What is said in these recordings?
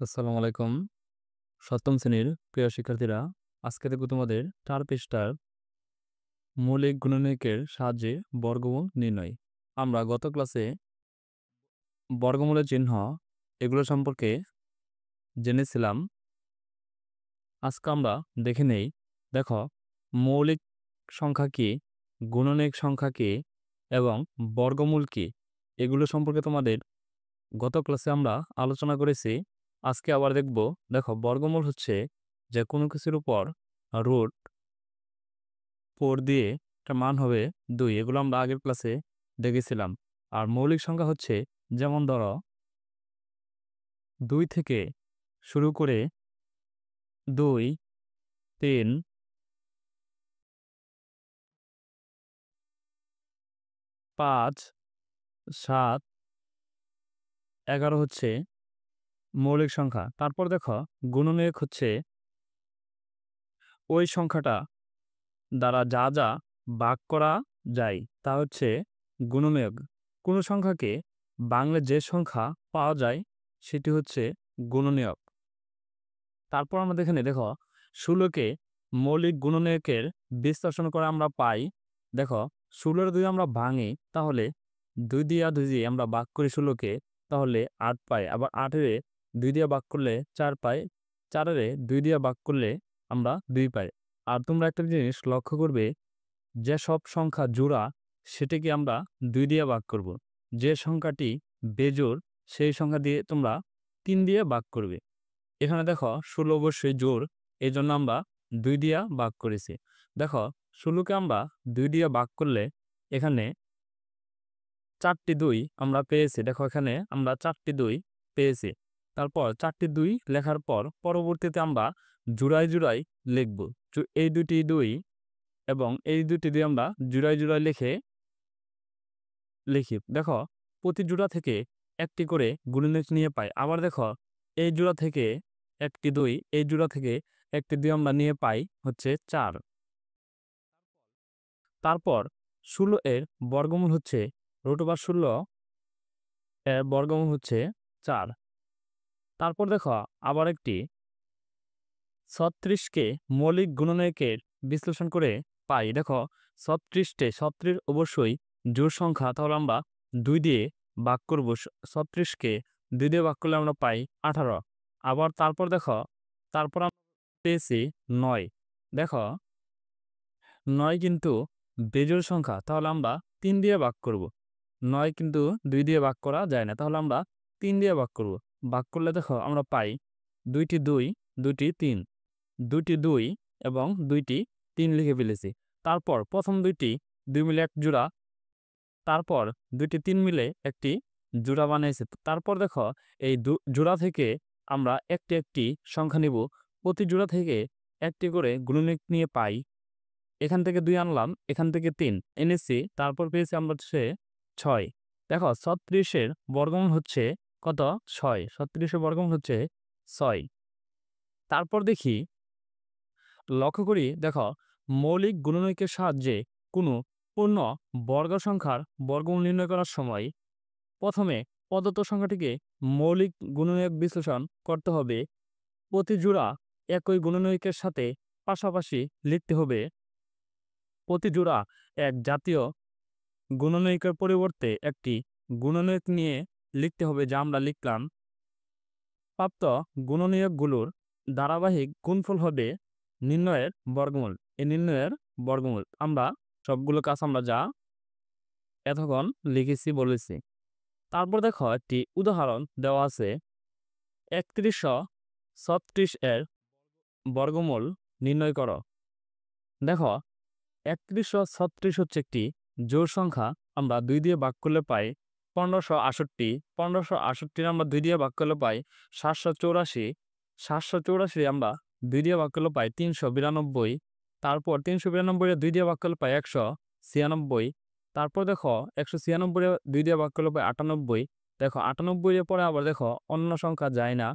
আসসালামু আলাইকুম। সপ্তম শ্রেণীর প্রিয় শিক্ষার্থীরা, আজকে দেখব তোমাদের ৪ পৃষ্ঠার মৌলিক গুণনীয়কের সাহায্যে বর্গমূল নির্ণয়। আমরা গত ক্লাসে বর্গমূলের চিহ্ন এগুলো সম্পর্কে জেনেছিলাম। আজকে আমরা দেখে নেই। দেখো, মৌলিক সংখ্যা কি, গুণনীয়ক সংখ্যা কি এবং বর্গমূল কি, এগুলো সম্পর্কে তোমাদের গত ক্লাসে আমরা আলোচনা করেছি। আজকে আবার দেখব। দেখো, বর্গমূল হচ্ছে যে কোনো কিছুর উপর রুট 4 দিয়ে একটা মান হবে 2, এগুলো আমরা আগের ক্লাসে দেখেছিলাম। আর মৌলিক সংখ্যা হচ্ছে, যেমন ধরো 2 থেকে শুরু করে 2, 3, 5, 7, 11 হচ্ছে মৌলিক সংখ্যা। তারপর দেখো, গুণনীয়ক হচ্ছে ওই সংখ্যাটা দ্বারা যা যা ভাগ করা যায় তা হচ্ছে গুণনীয়ক। কোনো সংখ্যাকে ভাঙলে যে সংখ্যা পাওয়া যায় সেটি হচ্ছে গুণনীয়ক। তারপর আমরা এখানে দেখো, 16কে মৌলিক গুণনীয়কের বিশ্লেষণ করে আমরা পাই। দেখো, 16 যদি আমরা ভাঙি তাহলে 2 দিয়ে 2 দিয়ে আমরা ভাগ করি 16কে, তাহলে 8 পাই। আবার 8 এর 2 দিয়ে ভাগ করলে 4 পাই। 4 এর 2 দিয়ে ভাগ করলে আমরা 2 পাই। আর তোমরা একটা জিনিস লক্ষ্য করবে, যে সব সংখ্যা জোড়া সেটিকে আমরা 2 দিয়ে ভাগ করব। যে সংখ্যাটি বেজোড় সেই সংখ্যা দিয়ে তোমরা 3 দিয়ে ভাগ করবে। এখানে দেখো, 16 অবশ্যই জোড়, এই জন্য আমরা 2 দিয়া ভাগ করেছি। দেখো, 16কে আমরা 2 দিয়ে ভাগ করলে এখানে 4টি 2 আমরা পেয়েছি। দেখো, এখানে আমরা 4টি 2 পেয়েছি। তারপর 4টি 2 লেখার পর পরবর্তীতে আমরা জোড়ায় জোড়ায় লিখব। এই দুটি 2 এবং এই দুটি 2 আমরা জোড়ায় জোড়ায় লিখি। দেখো, প্রতি জোড়া থেকে একটি করে গুণনীয়ক নিয়ে পাই। আবার দেখো, এই জোড়া থেকে একটি 2, এই জোড়া থেকে একটি 2 আমরা নিয়ে পাই হচ্ছে 4। তারপর 16 এর বর্গমূল হচ্ছে √16 এর বর্গমূল হচ্ছে 4। তারপর দেখো, আবার একটি 36কে মৌলিক গুণনীয়কের বিশ্লেষণ করে পাই। দেখো, 36 অবশ্যই জোড় সংখ্যা, তাহলে আমরা 2 দিয়ে ভাগ করব। 36কে 2 দিয়ে ভাগ করলে আমরা পাই 18। আবার তারপর দেখো, তারপর আমরা পেয়েছি 9। দেখো, 9 কিন্তু বেজোড় সংখ্যা, তাহলে আমরা 3 দিয়ে ভাগ করব। 9 কিন্তু 2 দিয়ে ভাগ করা যায় না, তাহলে আমরা 3 দিয়ে ভাগ করব। ভাগ করলে দেখো আমরা পাই 2টি 2, 2টি 3, 2টি 2 এবং 2টি 3 লিখে ফেলেছি। তারপর প্রথম 2টি 2 মিলে এক জোড়া, তারপর 2টি 3 মিলে একটি জোড়া বানিয়েছি। তারপর দেখো, এই জোড়া থেকে আমরা একটি একটি সংখ্যা নিব। প্রতি জোড়া থেকে একটি করে গুণনীয়ক নিয়ে পাই। এখান থেকে 2 আনলাম, এখান থেকে 3 এনেছি, তারপর পেয়েছি আমরা হচ্ছে 6। দেখো, 36 এর বর্গমূল হচ্ছে কত? 6। 36 এর বর্গমূল হচ্ছে 6। তারপর দেখি, লক্ষ্য করি, দেখো, মৌলিক গুণনীয়কের সাহায্যে কোনো পূর্ণ বর্গ সংখ্যার বর্গমূল নির্ণয় করার সময় প্রথমে প্রদত্ত সংখ্যাটিকে মৌলিক গুণনীয়ক বিশ্লেষণ করতে হবে। প্রতি জোড়া একই গুণনীয়কের সাথে পাশাপাশি লিখতে হবে। প্রতি জোড়া এক জাতীয় গুণনীয়কের পরিবর্তে একটি গুণনীয়ক নিয়ে লিখতে হবে, যা আমরা লিখলাম। প্রাপ্ত গুণনীয়কগুলোর ধারাবাহিক গুণফল হবে নির্ণয়ের বর্গমূল। এই নির্ণয়ের বর্গমূল আমরা সবগুলো কাজ আমরা যা এতক্ষণ লিখেছি বলেছি। তারপর দেখো, একটি উদাহরণ দেওয়া আছে। 3136 এর বর্গমূল নির্ণয় করো। দেখো, 3136 হচ্ছে একটি জোড় সংখ্যা। আমরা 2 দিয়ে ভাগ করলে পাই 1568। 1568 আমরা 2 দিয়ে ভাগ করলে পাই 784। 784 আমরা 2 দিয়ে ভাগ করলে পাই 392। তারপর 392 2 দিয়ে ভাগ করলে পাই 196। তারপর দেখো, 196 2 দিয়ে ভাগ করলে পাই 98। দেখো, 98 এর পরে আবার দেখো অন্য সংখ্যা যায় না।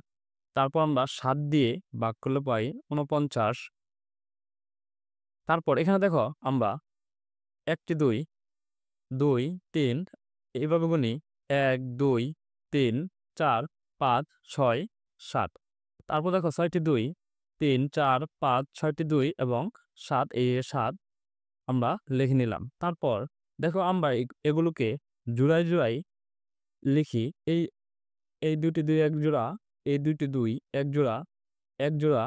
তারপর আমরা 7 দিয়ে ভাগ করলে পাই 49। তারপর এখানে দেখো, আমরা একটি 2, 2, 3 এইভাবে গুনি। 1, 2, 3, 4, 5, 6, 7। তারপর দেখো 6টি 2, 3, 4, 5, 6টি 2 এবং 7, এই 7 আমরা লিখে নিলাম। তারপর দেখো আমরা এগুলোকে জোড়ায় লিখি। এই এই দুটি 2 এক জোড়া, এই দুটি 2 এক জোড়া, এক জোড়া,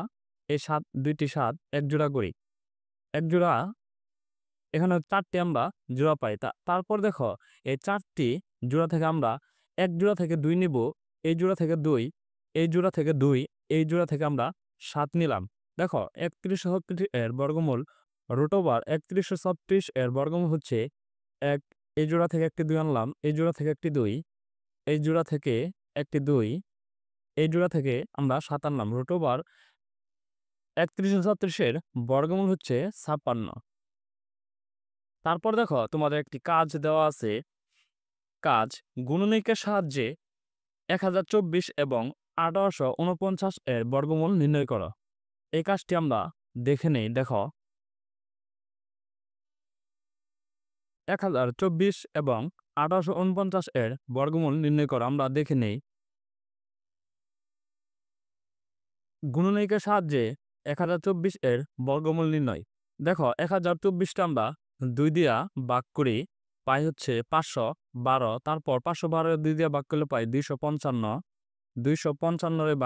এই 7 দুইটি 7 এক জোড়া করি। এক জোড়া, এখানে 4টি আমরা জোড়া পাই। তারপর দেখো এই 4টি জোড়া থেকে আমরা এক জোড়া থেকে 2 নিব, এই জোড়া থেকে 2, এই জোড়া থেকে 2, এই জোড়া থেকে আমরা 7 নিলাম। দেখো 3136 এর বর্গমূল √3136 এর বর্গমূল হচ্ছে 1। এই জোড়া থেকে একটি 2 আনলাম, এই জোড়া থেকে একটি 2, এই জোড়া থেকে একটি 2, এই জোড়া থেকে আমরা 7 আনলাম। √3136 এর বর্গমূল হচ্ছে 56। তারপর দেখো তোমাদের একটি কাজ দেওয়া আছে। কাজ গুণনীয়কের সাহায্যে 1024 এবং 1849 এর বর্গমূল নির্ণয় করো। এই কাজটি আমরা দেখে নেই। দেখো 1024 এবং 1849 এর বর্গমূল নির্ণয় করো, আমরা দেখে নেই। গুণনীয়কের সাহায্যে 1024 এর বর্গমূল নির্ণয়। দেখো 1024টা আমরা 2 দিয়া ভাগ করি, পাই হচ্ছে 512। তারপর 512 2 দিয়া ভাগ করলে পাই 255। 255 এর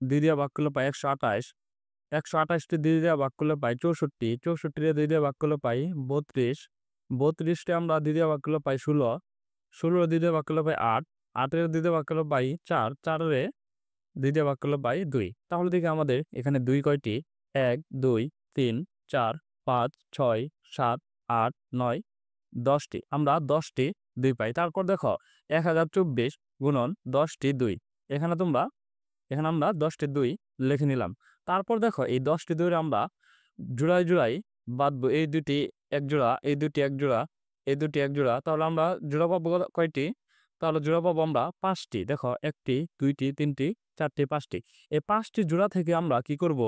2 দিয়া ভাগ করলে পাই 128। 128টি 2 দিয়া ভাগ করলে পাই 64। 64 2 দিয়া ভাগ করলে পাই 32। 32টি আমরা 2 দিয়া ভাগ করলে পাই 16। 16 2 দিয়া ভাগ করলে পাই 8। 8 2 দিয়া ভাগ করলে পাই 4। 4 2 দিয়ে ভাগ করলে পাই 2। তাহলে দেখি আমাদের এখানে 2 কয়টি? 1, 2, 3, 4, 5, 6, 7, 8, 9, 10টি। আমরা 10টি 2 পাই। তারপর দেখো 1024 গুণন 10টি 2। এখানে আমরা 10টি 2 লিখে নিলাম। তারপর দেখো এই 10টি 2 আমরা জোড়ায় বাঁধবো। এই দুটি এক জোড়া, এই দুটি এক জোড়া, এই দুটি এক জোড়া। তাহলে আমরা জোড়া পাবো কয়টি? তাহলে জোড়া পাবো আমরা 5টি। দেখো 1টি, 2টি, 3টি, 4টি, 5টি। এই 5টি জোড়া থেকে আমরা কি করব?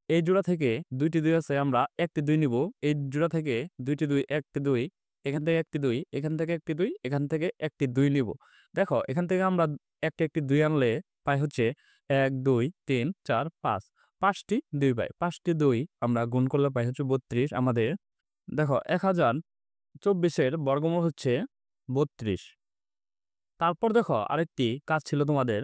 এই জোড়া থেকে 2টি 2 আছে, আমরা একটি 2 নিব। এই জোড়া থেকে 2টি 2, একটি 2, এখান থেকে একটি 2, এখান থেকে একটি 2, এখান থেকে একটি 2 নিব। দেখো এখান থেকে আমরা একটি 2 আনলে পাই হচ্ছে 1, 2, 3, 4, 5। 5টি 2 পাই। 5টি 2 আমরা গুণ করলে পাই হচ্ছে 32 আমাদের। দেখো 1024 এর বর্গমূল হচ্ছে 32। তারপর দেখো আরেকটি কাজ ছিল তোমাদের,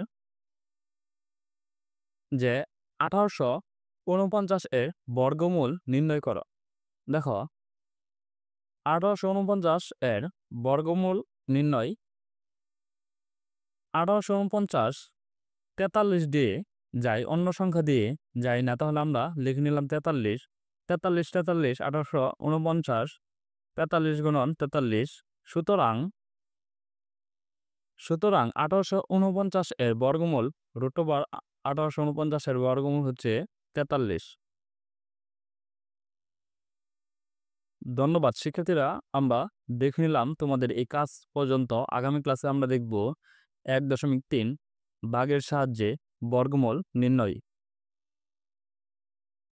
যে 1849 এর বর্গমূল নির্ণয় করো। দেখো 1849 এর বর্গমূল নির্ণয়। 1849 43 দিয়ে যায়, অন্য সংখ্যা দিয়ে যায় না। তাহলে আমরা লিখে নিলাম 43। 43 43 1849, 43 গুণন 43। সুতরাং 1849 এর বর্গমূল √1849 এর বর্গমূল হচ্ছে 43। ধন্যবাদ শিক্ষার্থীরা, আমরা দেখে নিলাম তোমাদের এই কাজ পর্যন্ত। আগামী ক্লাসে আমরা দেখব 1.3 ভাগের সাহায্যে বর্গমূল নির্ণয়।